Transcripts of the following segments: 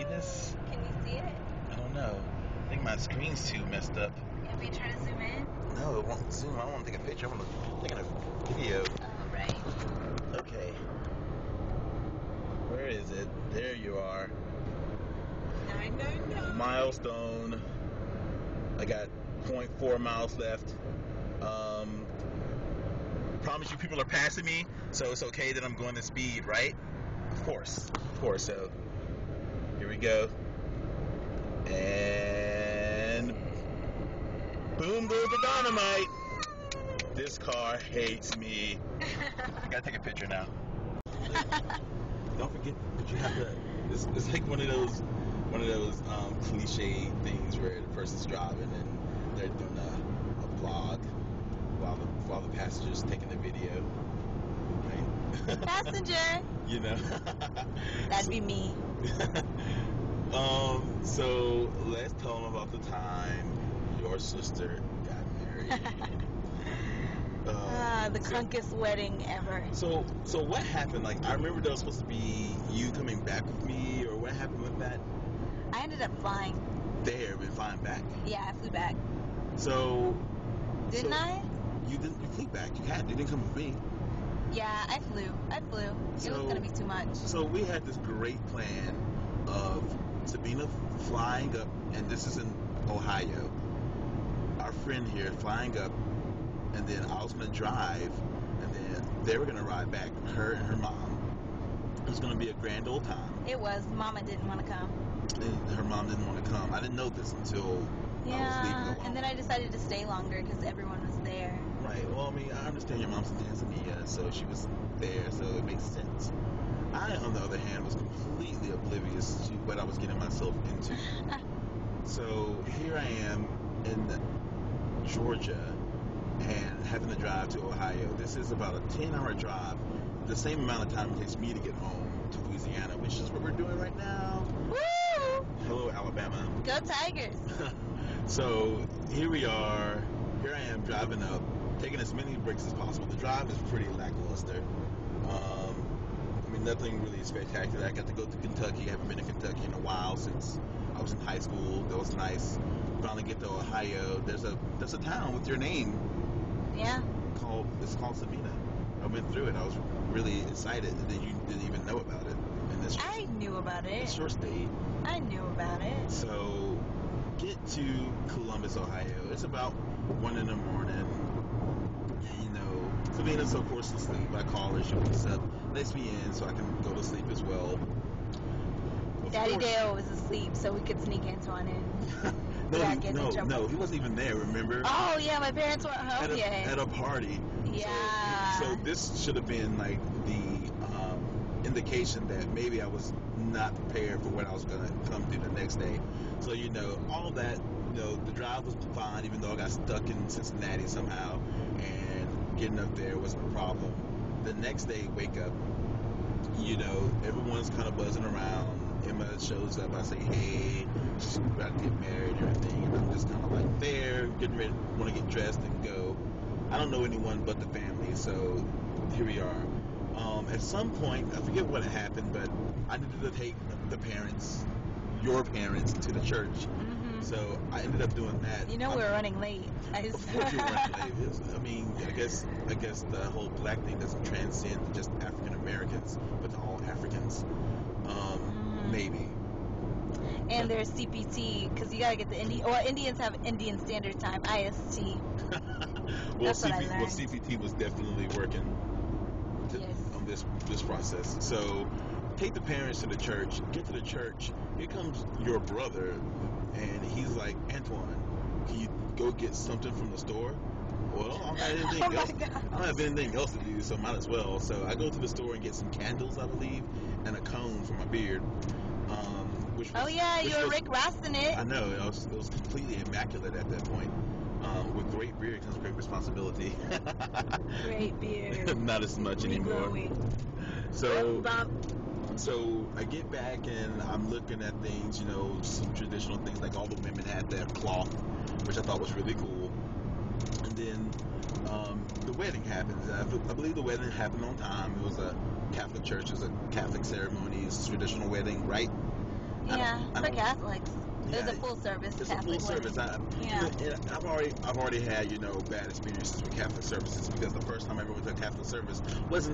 see this? Can you see it? I don't know. I think my screen's too messed up. If we try to zoom in? No, it won't zoom. I don't want to take a picture. I want to take a video. Oh, right. Okay. Where is it? There you are. No. Milestone. I got 0.4 miles left. Promise you people are passing me, so it's okay that I'm going to speed, right? Of course. So, here we go. And boom goes the dynamite. This car hates me. I gotta take a picture now. Don't forget that you have to. It's like one of those cliche things where the person's driving and they're doing a vlog while the passenger's taking the video. Right? Passenger. You know. That'd be me. So let's tell them about the time your sister got married. The crunkest wedding ever. So what happened? Like, I remember there was supposed to be you coming back with me, or what happened with that? I ended up flying. There, but flying back. Yeah, I flew back. So Didn't I? You didn't. You flew back. You didn't come with me. Yeah, I flew. It was gonna be too much. So we had this great plan of Sabina flying up, and this is in Ohio. Our friend here flying up, and then I was gonna drive, and then they were gonna ride back. Her and her mom. It was gonna be a grand old time. It was. Mama didn't want to come. And her mom didn't want to come. I didn't know this until I was leaving. And then I decided to stay longer because everyone was there. Right. Well, I mean, I understand your mom's in Tanzania, so she was there, so it makes sense. I, on the other hand, was completely oblivious to what I was getting myself into. So here I am in Georgia and having to drive to Ohio. This is about a 10-hour drive, the same amount of time it takes me to get home to Louisiana, which is what we're doing right now. Woo! Hello, Alabama. Go Tigers! So here we are. Here I am driving up, taking as many breaks as possible. The drive is pretty lackluster. I mean, nothing really spectacular. I got to go to Kentucky. I haven't been to Kentucky in a while since I was in high school. That was nice. Finally get to Ohio. There's a town with your name. Yeah. It's called Sabina. I went through it. I was really excited that you didn't even know about it. I knew about it. It's your state. I knew about it. So get to Columbus, Ohio. It's about 1 in the morning. And, you know, Sabina's of course asleep. I call her, she wakes up, lets me in so I can go to sleep as well. Daddy Dale was asleep, so we could sneak Antoine in. No, he wasn't even there, remember? Oh yeah, my parents weren't home yet. At a party. Yeah. So this should have been like the indication that maybe I was not prepared for what I was going to come through the next day. So, you know, all that, you know, the drive was fine, even though I got stuck in Cincinnati somehow, and getting up there wasn't a problem. The next day, wake up, you know, everyone's kind of buzzing around. Emma shows up. I say, hey, she's about to get married and everything, and I'm just kind of like there, getting ready, want to get dressed and go. I don't know anyone but the family, so here we are. At some point, I forget what happened, but I needed to take the parents, your parents, to the church. Mm-hmm. So I ended up doing that. You know, we were running late. Of course, we were running late. I mean, I guess the whole black thing doesn't transcend to just African Americans, but to all Africans. Maybe. And there's CPT, because you gotta get the Indians have Indian Standard Time, IST. That's what I learned. Well, CPT was definitely working on this process. So take the parents to the church, get to the church, here comes your brother, and he's like, Antoine, can you go get something from the store? Well, I don't have anything else. I don't have anything else to do, so might as well. So I go to the store and get some candles, I believe, and a comb for my beard. You were Rick Rossing it. I know, it was completely immaculate at that point. With great beard comes great responsibility. Great beard. Not as much anymore. So I get back and I'm looking at things, you know, some traditional things, like all the women had their cloth, which I thought was really cool. And then the wedding happens. I believe the wedding happened on time. It was a Catholic church. It was a Catholic ceremony. It's a traditional wedding, right? Yeah, I for don't- Catholics. There's yeah, a full service It's a Catholic full service. wedding. Yeah. I've already had bad experiences with Catholic services because the first time I ever went to a Catholic service was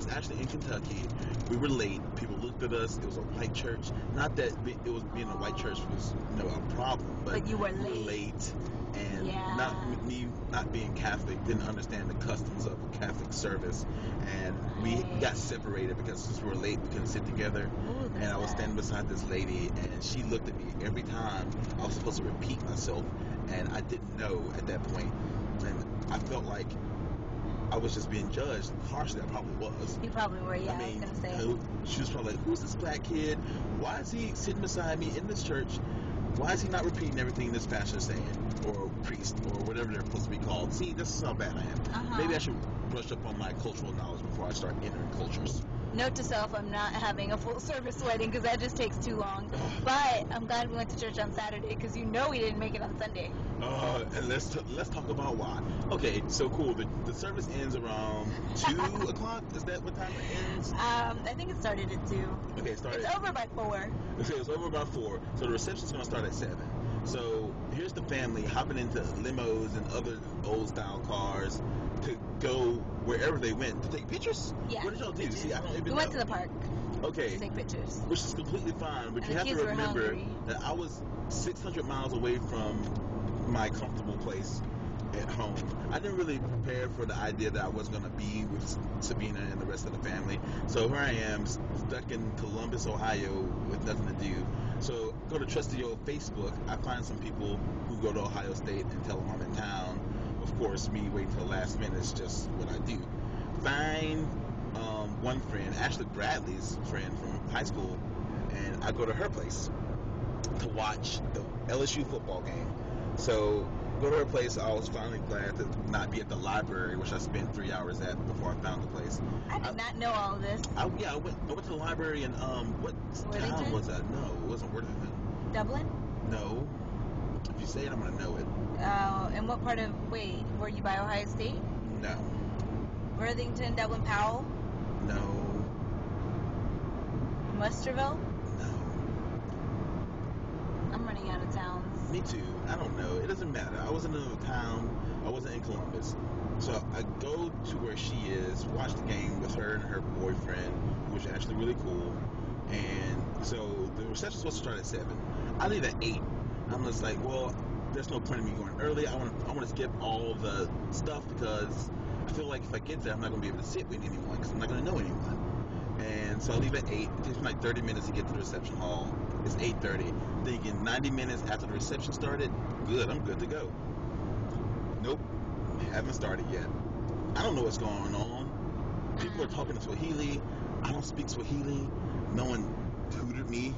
actually in Kentucky. We were late. People looked at us. It was a white church. Not that it was being a white church was a problem, but you were we were late. late, and Yeah. not being Catholic, didn't understand the customs of a Catholic service, and we Right. got separated because since we were late, we couldn't sit together. Ooh, And I was that's standing bad. beside this lady, and she looked at me every time I was supposed to repeat myself, and I didn't know at that point, and I felt like I was just being judged harshly. I probably was. You probably were, yeah, I mean, I was going to say. she was probably like, "Who's this black kid? Why is he sitting beside me in this church? Why is he not repeating everything this pastor's saying, or priest, or whatever they're supposed to be called?" See, this is how bad I am. Uh-huh. Maybe I should brush up on my cultural knowledge before I start entering cultures. Note to self, I'm not having a full service wedding because that just takes too long. But I'm glad we went to church on Saturday because we didn't make it on Sunday. And let's talk about why. Okay, so cool. The service ends around 2 o'clock. Is that what time it ends? I think it started at 2. Okay, it started. It's over by 4. Okay, it was over about 4. So the reception's gonna start at 7. So here's the family hopping into limos and other old style cars to go wherever they went to take pictures. Yeah. What did y'all do? See, I don't even We know. went to the park Okay. to take pictures. Which is completely fine, but And you the have to kids were remember hungry. that I was 600 miles away from my comfortable place at home. I didn't really prepare for the idea that I was going to be with Sabina and the rest of the family. So here I am, stuck in Columbus, Ohio, with nothing to do. So go to trusty old Facebook. I find some people who go to Ohio State and tell them I'm in town. Of course, me waiting till the last minute is just what I do. Find one friend, Ashley Bradley's friend from high school, and I go to her place to watch the LSU football game. So go to her place. I was finally glad to not be at the library, which I spent 3 hours at before I found the place. I did not know all of this. I went to the library in what Worthington? town was that? No, it wasn't Worthington. Dublin? No. If you say it, I'm gonna know it. And what part of, were you by Ohio State? No. Worthington, Dublin, Powell? No. Westerville? No. I'm running out of towns. Me too. I don't know. It doesn't matter. I wasn't in another town. I wasn't in Columbus. So I go to where she is, watch the game with her and her boyfriend, who was actually really cool. And so the reception's supposed to start at 7. I leave at 8. I'm just like, well, there's no point in me going early. I want to skip all the stuff because I feel like if I get there, I'm not going to be able to sit with anyone because I'm not going to know anyone. And so I leave at 8. It takes me like 30 minutes to get to the reception hall. It's 8:30. Thinking 90 minutes after the reception started, good, I'm good to go. Nope, haven't started yet. I don't know what's going on. People are talking in Swahili. I don't speak Swahili. No one tutored me.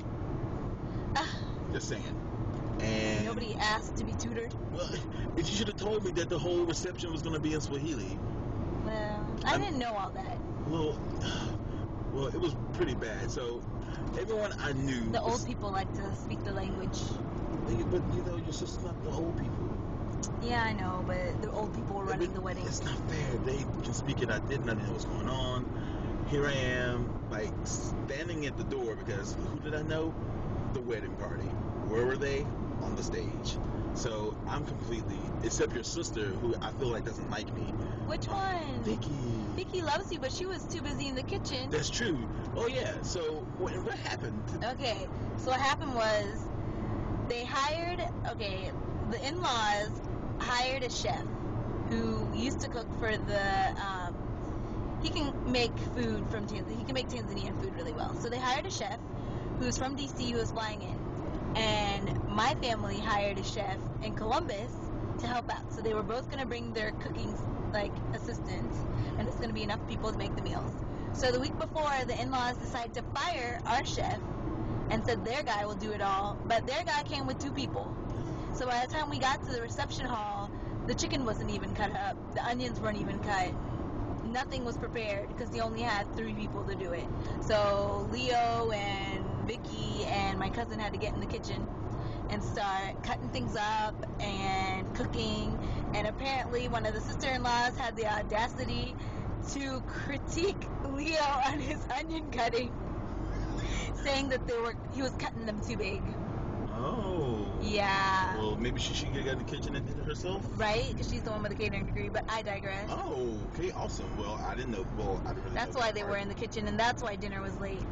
Just saying. And Nobody asked to be tutored. well, you should have told me that the whole reception was going to be in Swahili. Well, I didn't know all that. Well, it was pretty bad. So everyone I knew. The old people like to speak the language. But your sister's not the old people. Yeah, I know, but the old people were running the wedding. It's not fair. They can speak it. I didn't know what's going on. Here I am, like standing at the door because who did I know? The wedding party. Where were they? On the stage. So I'm completely, except your sister, who I feel like doesn't like me. Which one? Vicky. Vicky loves you, but she was too busy in the kitchen. That's true. Oh yeah. So what happened? Okay, so what happened was the in-laws hired a chef who used to cook for he can make food from Tanzania. He can make Tanzanian food really well. So they hired a chef who's from DC who was flying in. And my family hired a chef in Columbus to help out. So they were both going to bring their cooking assistants, and it's going to be enough people to make the meals. So the week before, the in-laws decided to fire our chef and said their guy will do it all, but their guy came with 2 people. So by the time we got to the reception hall, the chicken wasn't even cut up, the onions weren't even cut, nothing was prepared because they only had 3 people to do it. So Leo and Vicky and my cousin had to get in the kitchen and start cutting things up and cooking, and apparently one of the sister-in-laws had the audacity to critique Leo on his onion cutting. saying that he was cutting them too big. Oh. Yeah. Well, maybe she should get in the kitchen and did it herself. Right? Because she's the one with a catering degree, but I digress. Oh, okay, awesome. Well, I didn't know. Well, I didn't really know That's why that they part. were in the kitchen, and that's why dinner was late.